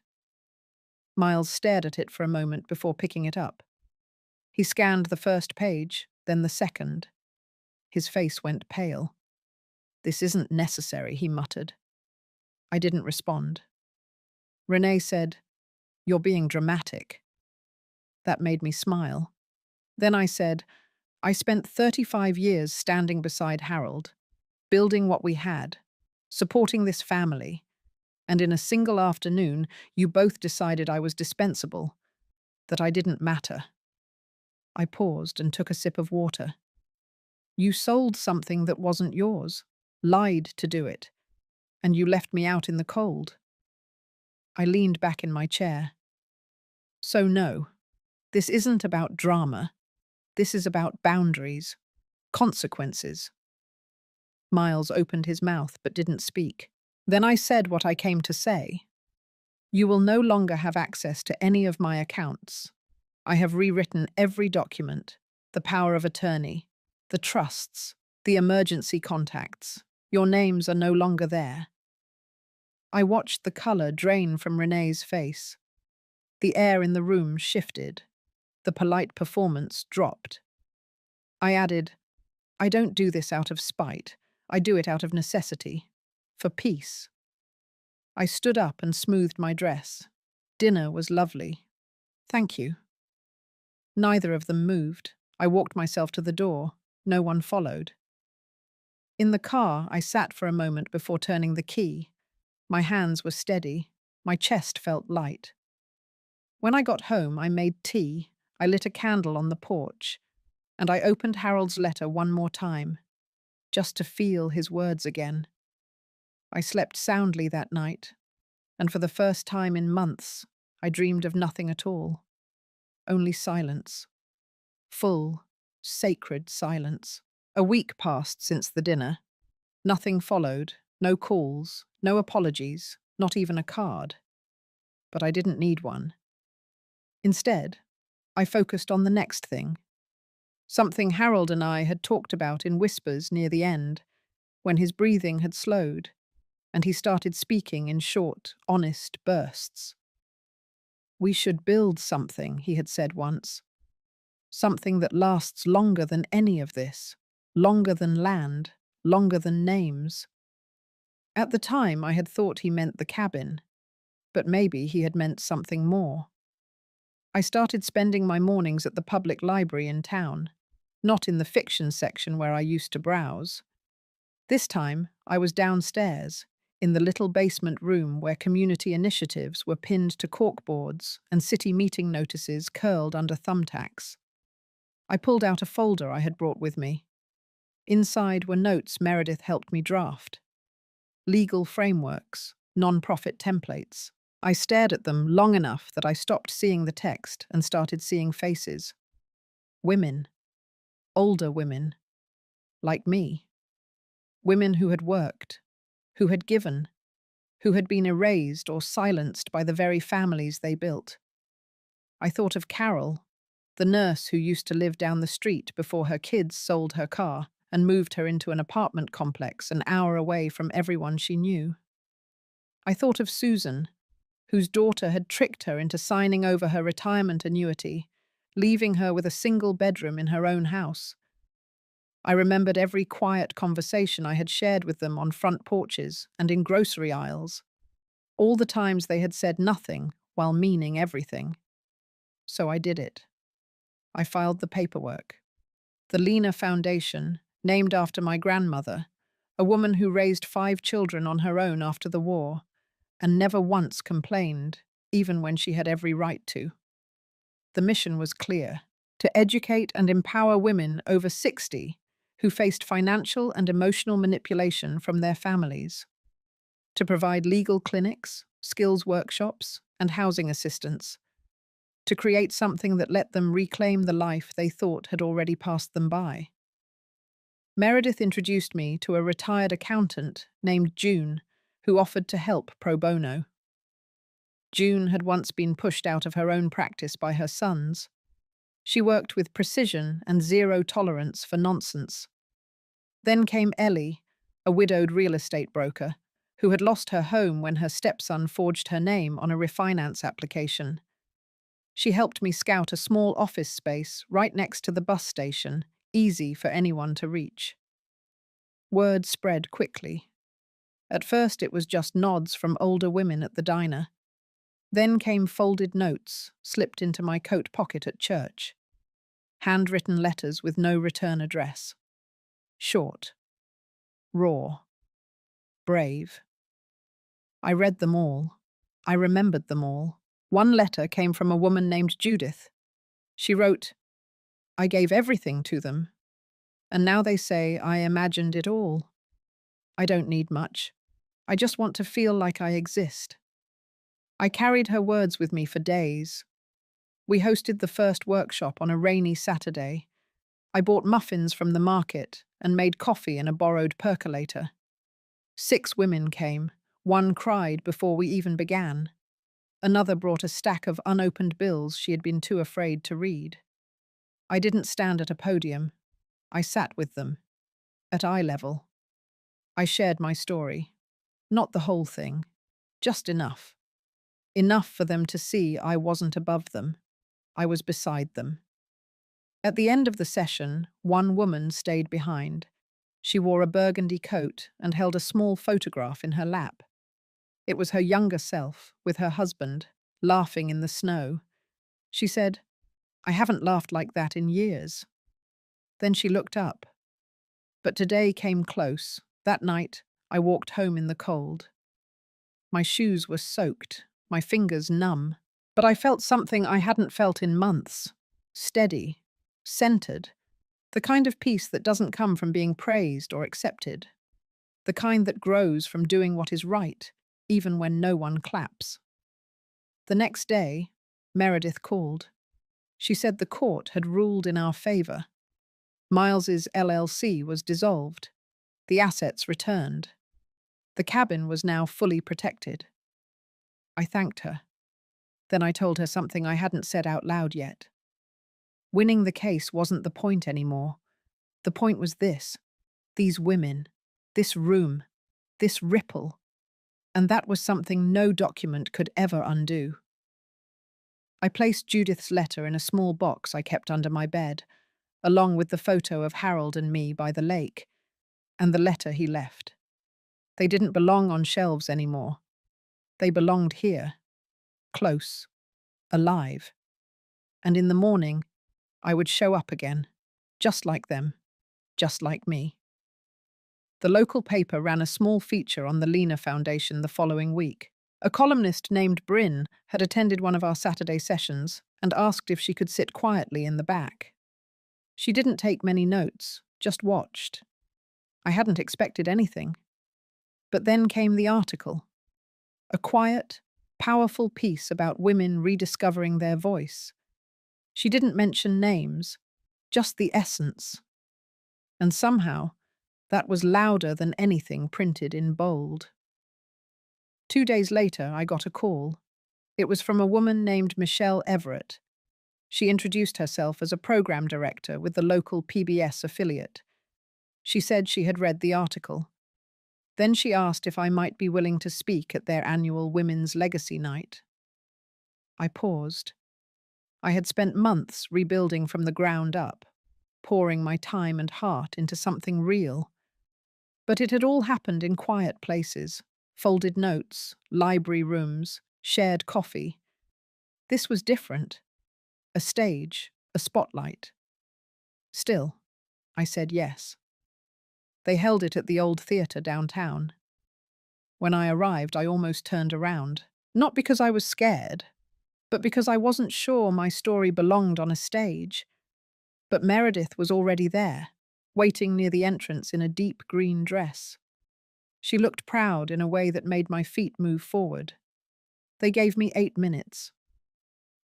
Miles stared at it for a moment before picking it up. He scanned the first page, then the second. His face went pale. "This isn't necessary," he muttered. I didn't respond. Renee said, "You're being dramatic." That made me smile. Then I said, "I spent 35 years standing beside Harold, building what we had, supporting this family, and in a single afternoon, you both decided I was dispensable, that I didn't matter." I paused and took a sip of water. "You sold something that wasn't yours, lied to do it, and you left me out in the cold." I leaned back in my chair. "So no, this isn't about drama. This is about boundaries, consequences." Miles opened his mouth but didn't speak. Then I said what I came to say. "You will no longer have access to any of my accounts. I have rewritten every document, the power of attorney, the trusts, the emergency contacts. Your names are no longer there." I watched the color drain from Renee's face. The air in the room shifted. The polite performance dropped. I added, "I don't do this out of spite. I do it out of necessity. For peace." I stood up and smoothed my dress. "Dinner was lovely. Thank you." Neither of them moved. I walked myself to the door. No one followed. In the car, I sat for a moment before turning the key. My hands were steady. My chest felt light. When I got home, I made tea. I lit a candle on the porch, and I opened Harold's letter one more time, just to feel his words again. I slept soundly that night, and for the first time in months, I dreamed of nothing at all, only silence. Full, sacred silence. A week passed since the dinner. Nothing followed, no calls, no apologies, not even a card. But I didn't need one. Instead, I focused on the next thing, something Harold and I had talked about in whispers near the end, when his breathing had slowed, and he started speaking in short, honest bursts. We should build something, he had said once. Something that lasts longer than any of this, longer than land, longer than names. At the time, I had thought he meant the cabin, but maybe he had meant something more. I started spending my mornings at the public library in town, not in the fiction section where I used to browse. This time, I was downstairs, in the little basement room where community initiatives were pinned to corkboards and city meeting notices curled under thumbtacks. I pulled out a folder I had brought with me. Inside were notes Meredith helped me draft. Legal frameworks, non-profit templates. I stared at them long enough that I stopped seeing the text and started seeing faces. Women. Older women. Like me. Women who had worked, who had given, who had been erased or silenced by the very families they built. I thought of Carol, the nurse who used to live down the street before her kids sold her car and moved her into an apartment complex an hour away from everyone she knew. I thought of Susan, whose daughter had tricked her into signing over her retirement annuity, leaving her with a single bedroom in her own house. I remembered every quiet conversation I had shared with them on front porches and in grocery aisles, all the times they had said nothing while meaning everything. So I did it. I filed the paperwork. The Lena Foundation, named after my grandmother, a woman who raised 5 children on her own after the war, and never once complained, even when she had every right to. The mission was clear: to educate and empower women over 60 who faced financial and emotional manipulation from their families, to provide legal clinics, skills workshops, and housing assistance, to create something that let them reclaim the life they thought had already passed them by. Meredith introduced me to a retired accountant named June, who offered to help pro bono. June had once been pushed out of her own practice by her sons. She worked with precision and zero tolerance for nonsense. Then came Ellie, a widowed real estate broker, who had lost her home when her stepson forged her name on a refinance application. She helped me scout a small office space right next to the bus station, easy for anyone to reach. Word spread quickly. At first it was just nods from older women at the diner. Then came folded notes, slipped into my coat pocket at church. Handwritten letters with no return address. Short. Raw. Brave. I read them all. I remembered them all. One letter came from a woman named Judith. She wrote, "I gave everything to them, and now they say I imagined it all. I don't need much. I just want to feel like I exist." I carried her words with me for days. We hosted the first workshop on a rainy Saturday. I bought muffins from the market and made coffee in a borrowed percolator. 6 women came. One cried before we even began. Another brought a stack of unopened bills she had been too afraid to read. I didn't stand at a podium. I sat with them, at eye level. I shared my story. Not the whole thing, just enough. Enough for them to see I wasn't above them. I was beside them. At the end of the session, one woman stayed behind. She wore a burgundy coat and held a small photograph in her lap. It was her younger self, with her husband, laughing in the snow. She said, "I haven't laughed like that in years." Then she looked up. But today came close. That night, I walked home in the cold. My shoes were soaked, my fingers numb, but I felt something I hadn't felt in months. Steady, centered, the kind of peace that doesn't come from being praised or accepted. The kind that grows from doing what is right, even when no one claps. The next day, Meredith called. She said the court had ruled in our favor. Miles's LLC was dissolved. The assets returned. The cabin was now fully protected. I thanked her. Then I told her something I hadn't said out loud yet. Winning the case wasn't the point anymore. The point was this: these women, this room, this ripple. And that was something no document could ever undo. I placed Judith's letter in a small box I kept under my bed, along with the photo of Harold and me by the lake, and the letter he left. They didn't belong on shelves anymore. They belonged here, close, alive. And in the morning, I would show up again, just like them, just like me. The local paper ran a small feature on the Lena Foundation the following week. A columnist named Bryn had attended one of our Saturday sessions and asked if she could sit quietly in the back. She didn't take many notes, just watched. I hadn't expected anything. But then came the article. A quiet, powerful piece about women rediscovering their voice. She didn't mention names, just the essence. And somehow, that was louder than anything printed in bold. 2 days later, I got a call. It was from a woman named Michelle Everett. She introduced herself as a program director with the local PBS affiliate. She said she had read the article. Then she asked if I might be willing to speak at their annual Women's Legacy Night. I paused. I had spent months rebuilding from the ground up, pouring my time and heart into something real. But it had all happened in quiet places, folded notes, library rooms, shared coffee. This was different. A stage, a spotlight. Still, I said yes. They held it at the old theatre downtown. When I arrived, I almost turned around, not because I was scared, but because I wasn't sure my story belonged on a stage. But Meredith was already there, waiting near the entrance in a deep green dress. She looked proud in a way that made my feet move forward. They gave me 8 minutes.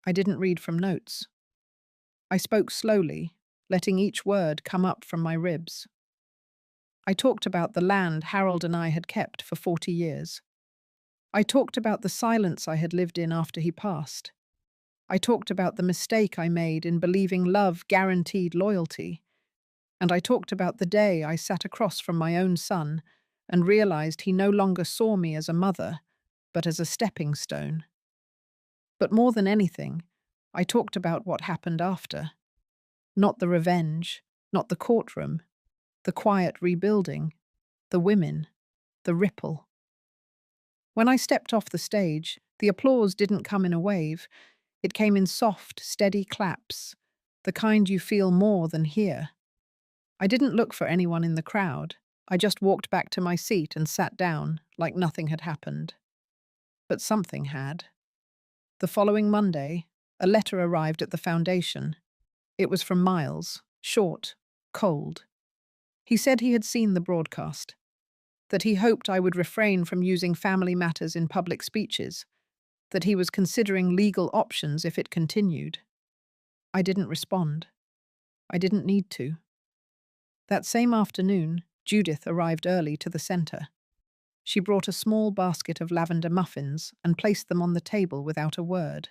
I didn't read from notes. I spoke slowly, letting each word come up from my ribs. I talked about the land Harold and I had kept for 40 years. I talked about the silence I had lived in after he passed. I talked about the mistake I made in believing love guaranteed loyalty. And I talked about the day I sat across from my own son and realized he no longer saw me as a mother, but as a stepping stone. But more than anything, I talked about what happened after. Not the revenge, not the courtroom, the quiet rebuilding, the women, the ripple. When I stepped off the stage, the applause didn't come in a wave. It came in soft, steady claps, the kind you feel more than hear. I didn't look for anyone in the crowd. I just walked back to my seat and sat down like nothing had happened. But something had. The following Monday, a letter arrived at the foundation. It was from Miles, short, cold. He said he had seen the broadcast, that he hoped I would refrain from using family matters in public speeches, that he was considering legal options if it continued. I didn't respond. I didn't need to. That same afternoon, Judith arrived early to the center. She brought a small basket of lavender muffins and placed them on the table without a word.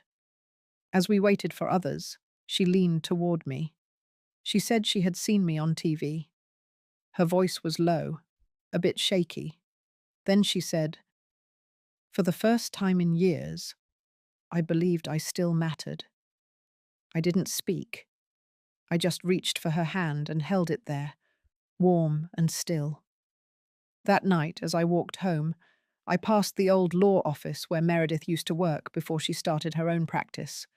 As we waited for others, she leaned toward me. She said she had seen me on TV. Her voice was low, a bit shaky. Then she said, "For the first time in years, I believed I still mattered." I didn't speak. I just reached for her hand and held it there, warm and still. That night, as I walked home, I passed the old law office where Meredith used to work before she started her own practice.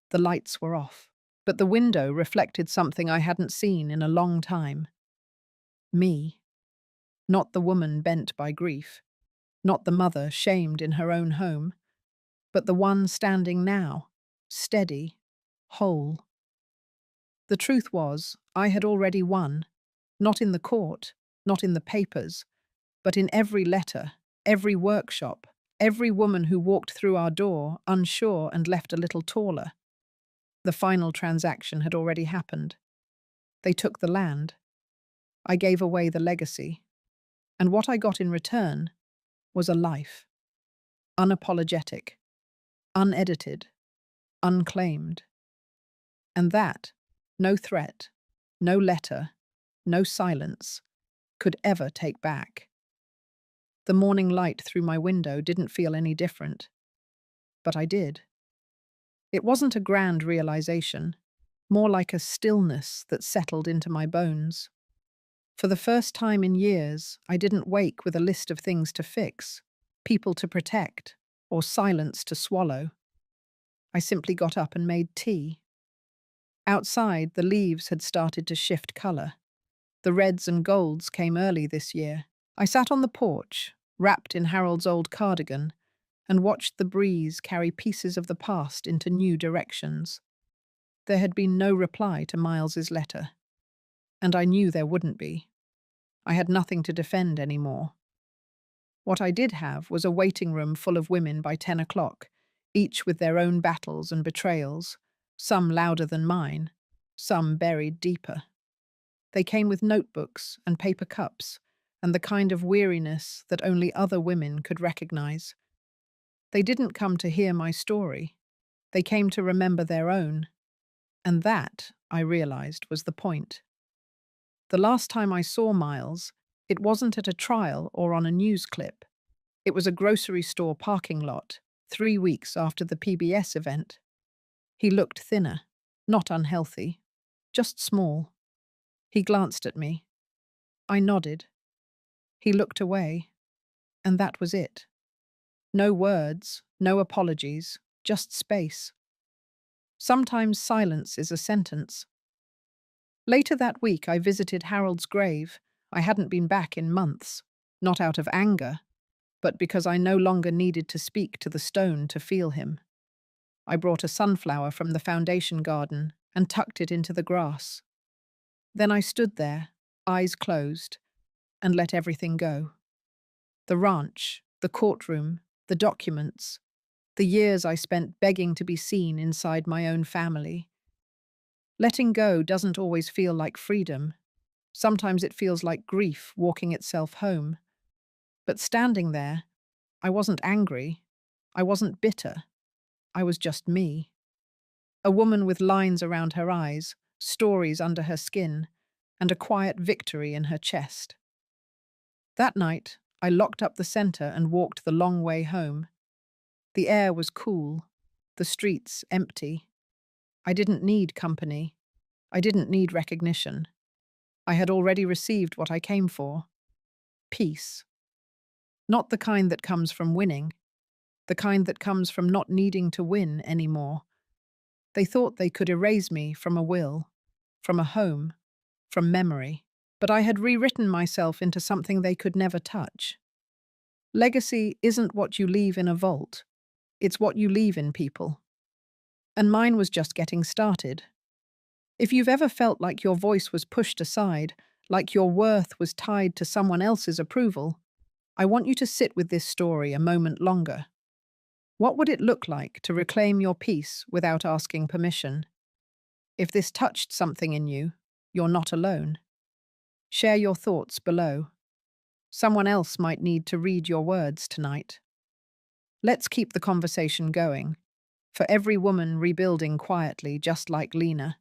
The lights were off, but the window reflected something I hadn't seen in a long time. Me. Not the woman bent by grief, not the mother shamed in her own home, but the one standing now, steady, whole. The truth was, I had already won, not in the court, not in the papers, but in every letter, every workshop, Every woman who walked through our door, unsure and left a little taller. The final transaction had already happened. They took the land. I gave away the legacy. And what I got in return was a life. Unapologetic, unedited, unclaimed. And that, no threat, no letter, no silence, could ever take back. The morning light through my window didn't feel any different. But I did. It wasn't a grand realization, more like a stillness that settled into my bones. For the first time in years, I didn't wake with a list of things to fix, people to protect, or silence to swallow. I simply got up and made tea. Outside, the leaves had started to shift color. The reds and golds came early this year. I sat on the porch, wrapped in Harold's old cardigan, and watched the breeze carry pieces of the past into new directions. There had been no reply to Miles's letter, and I knew there wouldn't be. I had nothing to defend anymore. What I did have was a waiting room full of women by 10 o'clock, each with their own battles and betrayals, some louder than mine, some buried deeper. They came with notebooks and paper cups, and the kind of weariness that only other women could recognize. They didn't come to hear my story. They came to remember their own. And that, I realized, was the point. The last time I saw Miles, it wasn't at a trial or on a news clip. It was a grocery store parking lot, 3 weeks after the PBS event. He looked thinner, not unhealthy, just small. He glanced at me. I nodded. He looked away, and that was it. No words, no apologies, just space. Sometimes silence is a sentence. Later that week, I visited Harold's grave. I hadn't been back in months, not out of anger, but because I no longer needed to speak to the stone to feel him. I brought a sunflower from the foundation garden and tucked it into the grass. Then I stood there, eyes closed, and let everything go. The ranch, the courtroom, the documents, the years I spent begging to be seen inside my own family. Letting go doesn't always feel like freedom. Sometimes it feels like grief walking itself home. But standing there, I wasn't angry. I wasn't bitter. I was just me. A woman with lines around her eyes, stories under her skin, and a quiet victory in her chest. That night, I locked up the center and walked the long way home. The air was cool, the streets empty. I didn't need company. I didn't need recognition. I had already received what I came for. Peace. Not the kind that comes from winning, the kind that comes from not needing to win anymore. They thought they could erase me from a will, from a home, from memory, but I had rewritten myself into something they could never touch. Legacy isn't what you leave in a vault. It's what you leave in people. And mine was just getting started. If you've ever felt like your voice was pushed aside, like your worth was tied to someone else's approval, I want you to sit with this story a moment longer. What would it look like to reclaim your peace without asking permission? If this touched something in you, you're not alone. Share your thoughts below. Someone else might need to read your words tonight. Let's keep the conversation going. For every woman rebuilding quietly, just like Lena,